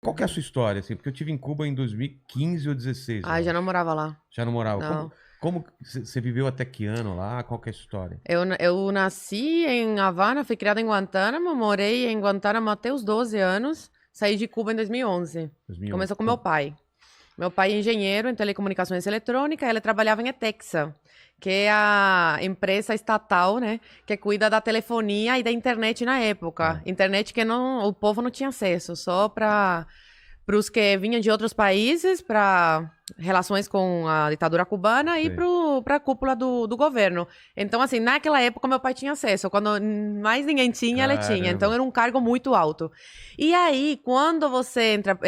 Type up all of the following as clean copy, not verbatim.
Qual que é a sua história, assim? Porque eu tive em Cuba em 2015 ou 2016. Ah, já não morava lá. Já não morava? Não. Como você viveu até que ano lá? Qual que é a história? Eu nasci em Havana, fui criada em Guantánamo, morei em Guantánamo até os 12 anos, saí de Cuba em 2011. 2011. Começou com meu pai. Meu pai é engenheiro em telecomunicações eletrônicas, ele trabalhava em ETEXA, que é a empresa estatal, né, que cuida da telefonia e da internet na época. Internet que o povo não tinha acesso, só para os que vinham de outros países, para relações com a ditadura cubana e para a cúpula do governo. Então, assim, naquela época meu pai tinha acesso. Quando mais ninguém tinha, ele tinha. Então, era um cargo muito alto. E aí, quando você entra,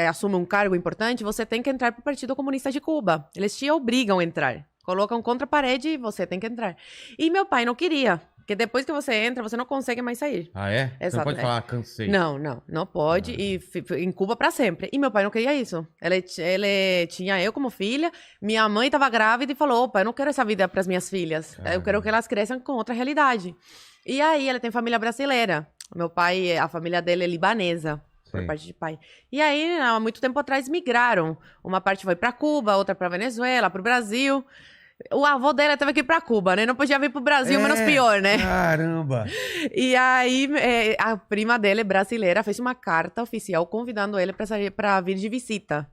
assume um cargo importante, você tem que entrar para o Partido Comunista de Cuba. Eles te obrigam a entrar. Colocam contra a parede e você tem que entrar. E meu pai não queria. Porque depois que você entra, você não consegue mais sair. Ah, é? Exato, você não pode falar, cansei. Não pode. E em Cuba para sempre. E meu pai não queria isso. Ele tinha eu como filha, minha mãe estava grávida e falou: opa, eu não quero essa vida para as minhas filhas. Eu quero que elas cresçam com outra realidade. E aí, ele tem família brasileira. Meu pai, a família dele é libanesa. Por parte de pai. E aí, há muito tempo atrás, migraram. Uma parte foi para Cuba, outra para Venezuela, para o Brasil. O avô dela teve que ir pra Cuba, né? Não podia vir pro Brasil, menos pior, né? Caramba! E aí, a prima dele, brasileira, fez uma carta oficial convidando ele pra vir de visita.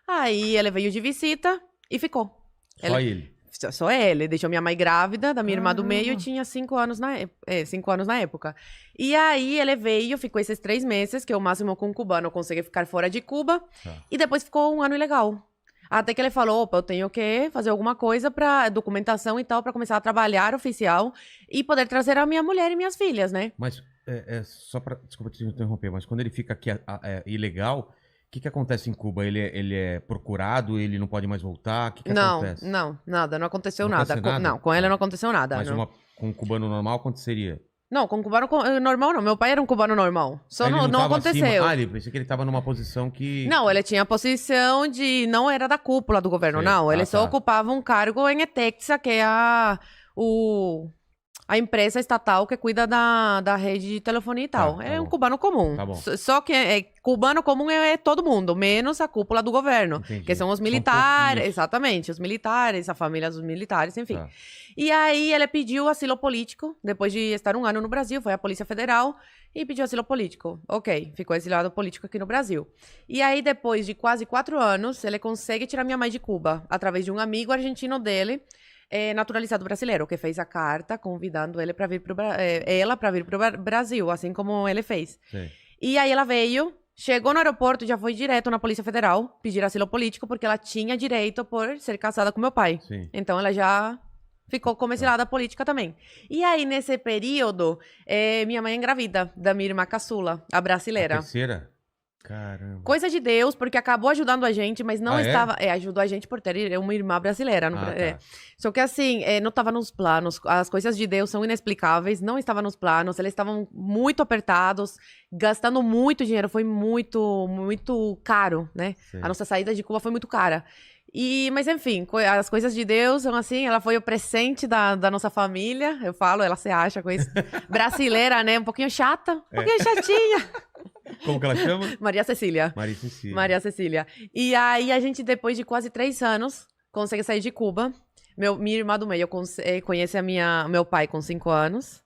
Aí, ele veio de visita e ficou. Só ele? Só ele. Deixou minha mãe grávida, da minha irmã do meio, e tinha 5 anos 5 anos na época. E aí, ele veio, ficou esses 3 meses, que é o máximo que um cubano consegue ficar fora de Cuba. E depois ficou 1 ano ilegal. Até que ele falou, opa, eu tenho que fazer alguma coisa para documentação e tal, para começar a trabalhar oficial e poder trazer a minha mulher e minhas filhas, né? Mas, só para... Desculpa te interromper, mas quando ele fica aqui ilegal, o que acontece em Cuba? Ele é procurado, ele não pode mais voltar? O que acontece? Não, nada, não aconteceu não nada. Nada. Com ele não aconteceu nada. Mas não. Com um cubano normal aconteceria? Não, com um cubano normal não. Meu pai era um cubano normal. Só não aconteceu. Ele pensei que ele tava numa posição que... Não, ele tinha a posição de... Não era da cúpula do governo, não. Ele só ocupava um cargo em ETEXA, que é a empresa estatal que cuida da rede de telefonia e tal. É um cubano comum. Tá bom. Só que cubano comum é todo mundo, menos a cúpula do governo. Entendi. Que são os militares. Exatamente, os militares, a família dos militares, enfim. E aí ele pediu asilo político, depois de estar 1 ano no Brasil, foi à Polícia Federal e pediu asilo político. Ok, ficou exilado político aqui no Brasil. E aí, depois de quase 4 anos, ele consegue tirar minha mãe de Cuba, através de um amigo argentino dele, naturalizado brasileiro, que fez a carta convidando ele para vir para o Brasil, assim como ele fez. Sim. E aí ela veio, chegou no aeroporto, já foi direto na Polícia Federal pedir asilo político, porque ela tinha direito por ser casada com meu pai. Sim. Então ela já ficou como exilada política também. E aí, nesse período, minha mãe é engravida da minha irmã caçula, a brasileira. A terceira? Caramba. Coisa de Deus, porque acabou ajudando a gente, mas não estava... ajudou a gente por ter uma irmã brasileira. Só que assim, não estava nos planos. As coisas de Deus são inexplicáveis, não estava nos planos. Eles estavam muito apertados, gastando muito dinheiro. Foi muito, muito caro, né? Sim. A nossa saída de Cuba foi muito cara. Mas enfim, as coisas de Deus são assim, ela foi o presente da nossa família, eu falo, ela se acha com isso. Brasileira, né? Um pouquinho chata, um pouquinho chatinha. Como que ela chama? Maria Cecília. Maria Cecília. E aí a gente, depois de quase 3 anos, consegue sair de Cuba. Minha irmã do meio conhece meu pai com 5 anos.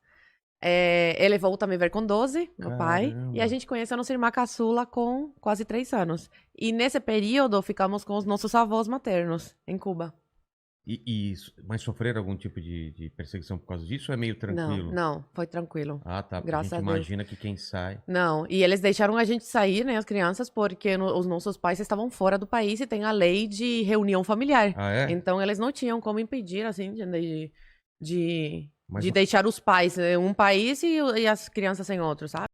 Ele volta a me ver com 12, meu pai. E a gente conhece a nossa irmã caçula com quase 3 anos. E nesse período, ficamos com os nossos avós maternos, em Cuba. Mas sofreram algum tipo de perseguição por causa disso ou é meio tranquilo? Não, foi tranquilo. Ah, tá. Graças a Deus. Imagina que quem sai... Não, e eles deixaram a gente sair, né, as crianças, porque os nossos pais estavam fora do país e tem a lei de reunião familiar. Ah, é? Então, eles não tinham como impedir, assim, de deixar os pais em um país e as crianças em outro, sabe?